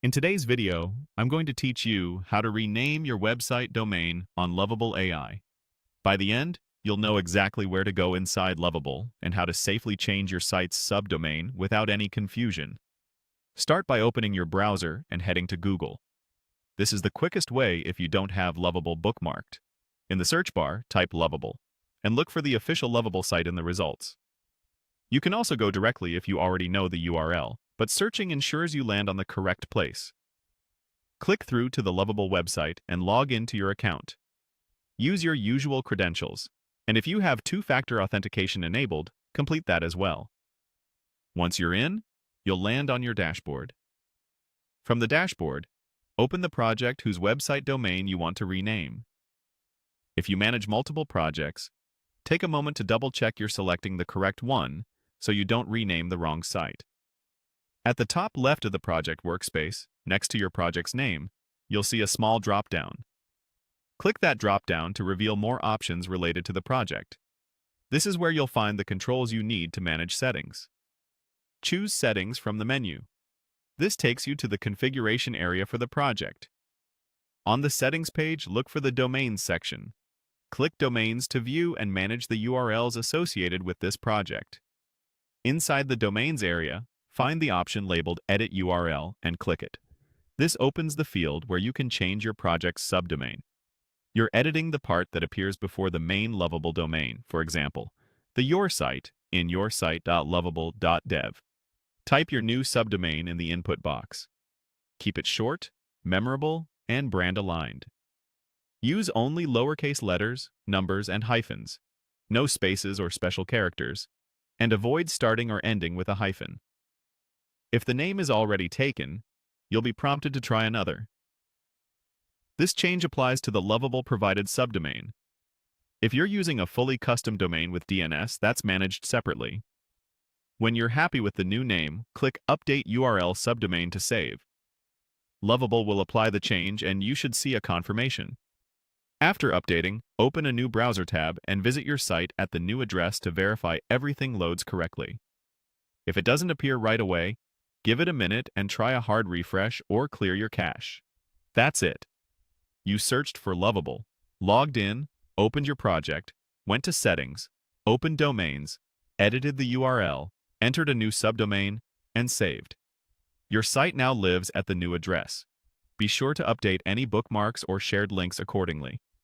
In today's video, I'm going to teach you how to rename your website domain on Lovable AI. By the end, you'll know exactly where to go inside Lovable and how to safely change your site's subdomain without any confusion. Start by opening your browser and heading to Google. This is the quickest way if you don't have Lovable bookmarked. In the search bar, type Lovable and look for the official Lovable site in the results. You can also go directly if you already know the URL, but searching ensures you land on the correct place. Click through to the Lovable website and log into your account. Use your usual credentials, and if you have two-factor authentication enabled, complete that as well. Once you're in, you'll land on your dashboard. From the dashboard, open the project whose website domain you want to rename. If you manage multiple projects, take a moment to double-check you're selecting the correct one so you don't rename the wrong site. At the top left of the project workspace, next to your project's name, you'll see a small drop-down. Click that drop-down to reveal more options related to the project. This is where you'll find the controls you need to manage settings. Choose Settings from the menu. This takes you to the configuration area for the project. On the Settings page, look for the Domains section. Click Domains to view and manage the URLs associated with this project. Inside the Domains area, find the option labeled Edit URL and click it. This opens the field where you can change your project's subdomain. You're editing the part that appears before the main Lovable domain, for example, the Your Site in yoursite.lovable.dev. Type your new subdomain in the input box. Keep it short, memorable, and brand-aligned. Use only lowercase letters, numbers, and hyphens, no spaces or special characters, and avoid starting or ending with a hyphen. If the name is already taken, you'll be prompted to try another. This change applies to the Lovable provided subdomain. If you're using a fully custom domain with DNS, that's managed separately. When you're happy with the new name, click Update URL Subdomain to save. Lovable will apply the change and you should see a confirmation. After updating, open a new browser tab and visit your site at the new address to verify everything loads correctly. If it doesn't appear right away, give it a minute and try a hard refresh or clear your cache. That's it. You searched for Lovable, logged in, opened your project, went to Settings, opened Domains, edited the URL, entered a new subdomain, and saved. Your site now lives at the new address. Be sure to update any bookmarks or shared links accordingly.